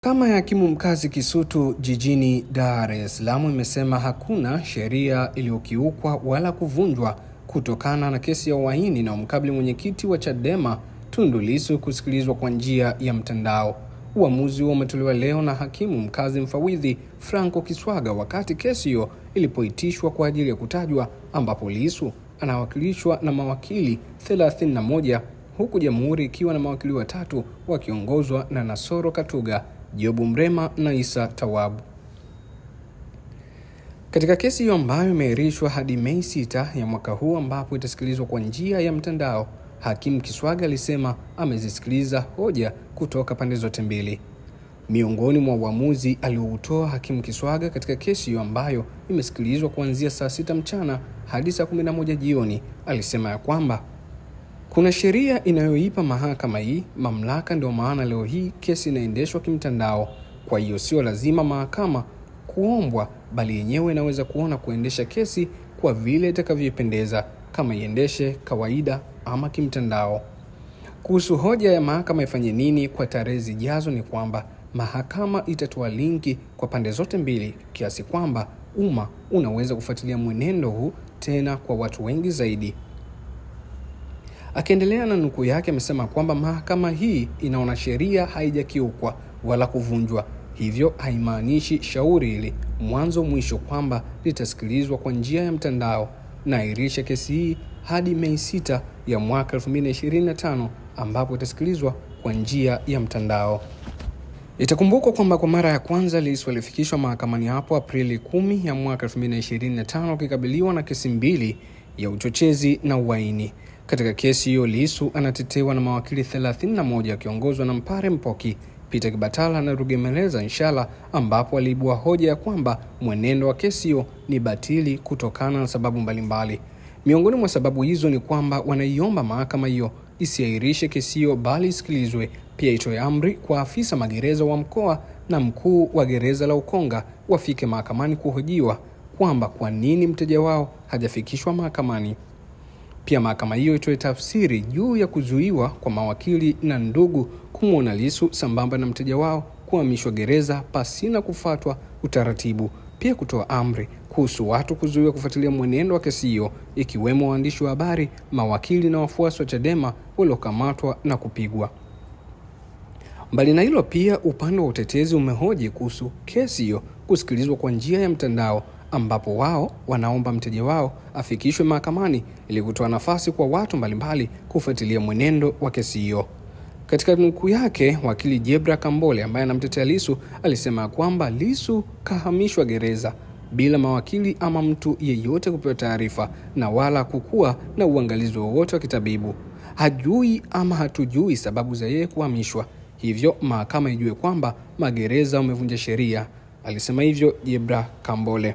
Mahakama ya hakimu mkazi Kisutu jijini Dar es Salaam imesema hakuna sheria iliyokiukwa wala kuvunjwa kutokana na kesi ya uhaini na umkabili mwenyekiti wa Chadema Tundu Lissu kusikilizwa kwa njia ya mtandao. Uamuzi huo umetolewa leo na hakimu mkazi mfawidhi Franco Kiswaga wakati kesi hiyo ilipoitishwa kwa ajili ya kutajwa, ambapo Lissu anawakilishwa na mawakili 31 huku jamhuri ikiwa na mawakili watatu wakiongozwa na Nasoro Katuga, Jobu Mrema na Isa Tawabu. Katika kesi hiyo ambayo imeahirishwa hadi Mei 6 ya mwaka huu ambapo itasikilizwa kwa njia ya mtandao, hakimu Kiswaga alisema amezisikiliza hoja kutoka pande zote mbili. Miongoni mwa uamuzi alioutoa hakimu Kiswaga katika kesi hiyo ambayo imesikilizwa kuanzia saa 6 mchana hadi saa 11 jioni, alisema ya kwamba kuna sheria inayoipa mahakama hii mamlaka, ndio maana leo hii kesi inaendeshwa kimtandao. Kwa hiyo sio lazima mahakama kuombwa, bali yenyewe inaweza kuona kuendesha kesi kwa vile itakavyopendeza, kama iendeshe kawaida ama kimtandao. Kuhusu hoja ya mahakama ifanye nini kwa tarehe zijazo, ni kwamba mahakama itatoa linki kwa pande zote mbili kiasi kwamba umma unaweza kufuatilia mwenendo huu tena kwa watu wengi zaidi. Akiendelea na nukuu yake, amesema kwamba mahakama hii inaona sheria haijakiukwa wala kuvunjwa, hivyo haimaanishi shauri hili mwanzo mwisho kwamba litasikilizwa kwa njia ya mtandao, na airisha kesi hii hadi Mei 6 ya mwaka 2025 ambapo itasikilizwa kwa njia ya mtandao. Itakumbukwa kwamba kwa mara ya kwanza Lissu alifikishwa mahakamani hapo Aprili 10 ya mwaka 2025 kikabiliwa na kesi mbili ya uchochezi na uhaini. Katika kesi hiyo Lissu anatetewa na mawakili 31 wakiongozwa na Mpare Mpoki, Peter Kibatala na Rugemeleza Inshallah, ambapo aliibua hoja ya kwamba mwenendo wa kesi hiyo ni batili kutokana na sababu mbalimbali. Miongoni mwa sababu hizo ni kwamba wanaiomba mahakama hiyo isiahirishe kesi hiyo bali isikilizwe, pia itoe amri kwa afisa magereza wa mkoa na mkuu wa gereza la Ukonga wafike mahakamani kuhojiwa kwamba kwa nini mteja wao hajafikishwa mahakamani. Pia mahakama hiyo itoe tafsiri juu ya kuzuiwa kwa mawakili na ndugu kumuona Lissu sambamba na mteja wao kuhamishwa gereza pasina kufuatwa utaratibu. Pia kutoa amri kuhusu watu kuzuiwa kufuatilia mwenendo wa kesi hiyo, ikiwemo waandishi wa habari, mawakili na wafuasi wa Chadema waliokamatwa na kupigwa. Mbali na hilo, pia upande wa utetezi umehoji kuhusu kesi hiyo kusikilizwa kwa njia ya mtandao, ambapo wao wanaomba mteja wao afikishwe mahakamani ili kutoa nafasi kwa watu mbalimbali kufuatilia mwenendo wa kesi hiyo. Katika nukuu yake, wakili Jebra Kambole ambaye anamtetea Lissu alisema kwamba Lissu kahamishwa gereza bila mawakili ama mtu yeyote kupewa taarifa na wala kukua na uangalizi wowote wa kitabibu. Hajui ama hatujui sababu za yeye kuhamishwa, hivyo mahakama ijue kwamba magereza umevunja sheria, alisema hivyo Jebra Kambole.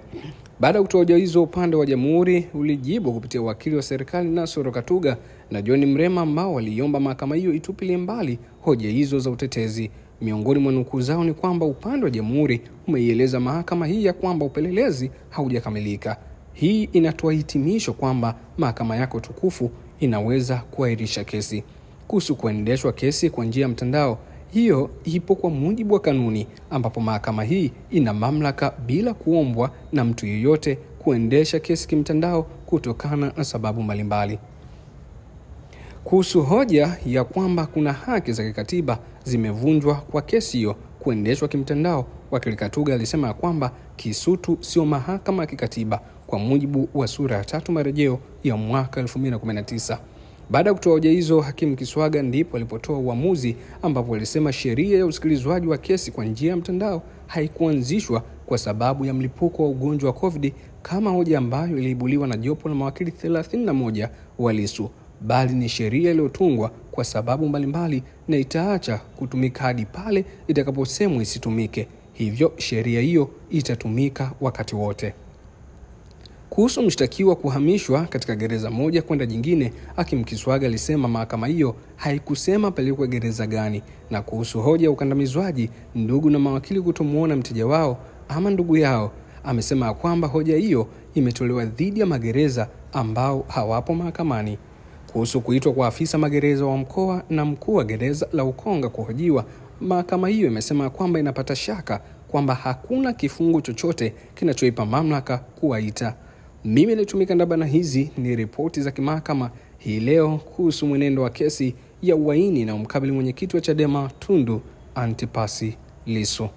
Baada ya kutoa hoja hizo, upande wa jamhuri ulijibu kupitia wakili wa serikali Nasoro Katuga na John Mrema ambao waliomba mahakama hiyo itupilie mbali hoja hizo za utetezi. Miongoni mwa nukuu zao ni kwamba upande wa jamhuri umeieleza mahakama hii ya kwamba upelelezi haujakamilika. Hii inatoa hitimisho kwamba mahakama yako tukufu inaweza kuahirisha kesi. Kuhusu kuendeshwa kesi kwa njia ya mtandao, hiyo ipo kwa mujibu wa kanuni, ambapo mahakama hii ina mamlaka bila kuombwa na mtu yeyote kuendesha kesi kimtandao kutokana na sababu mbalimbali. Kuhusu hoja ya kwamba kuna haki za kikatiba zimevunjwa kwa kesi hiyo kuendeshwa kimtandao, wakili Katuga alisema ya kwamba Kisutu sio mahakama ya kikatiba kwa mujibu wa sura ya 3 marejeo ya mwaka 2019. Baada ya kutoa hoja hizo, hakimu Kiswaga ndipo alipotoa uamuzi ambapo alisema sheria ya usikilizwaji wa kesi kwa njia ya mtandao haikuanzishwa kwa sababu ya mlipuko wa ugonjwa wa COVID kama hoja ambayo iliibuliwa na jopo la mawakili 31 wa Lissu, bali ni sheria iliyotungwa kwa sababu mbalimbali na itaacha kutumika hadi pale itakaposemwa isitumike. Hivyo sheria hiyo itatumika wakati wote. Kuhusu mshtakiwa kuhamishwa katika gereza moja kwenda jingine, hakimu Kiswaga alisema mahakama hiyo haikusema pelekwe gereza gani, na kuhusu hoja ya ukandamizwaji ndugu na mawakili kutomuona mteja wao ama ndugu yao, amesema kwamba hoja hiyo imetolewa dhidi ya magereza ambao hawapo mahakamani. Kuhusu kuitwa kwa afisa magereza wa mkoa na mkuu wa gereza la Ukonga kuhojiwa, mahakama hiyo imesema kwamba inapata shaka kwamba hakuna kifungu chochote kinachoipa mamlaka kuwaita. Mimi nitumika ndaba, na hizi ni ripoti za kimahakama hii leo kuhusu mwenendo wa kesi ya uhaini na umkabili mwenyekiti wa Chadema Tundu Antipas Lissu.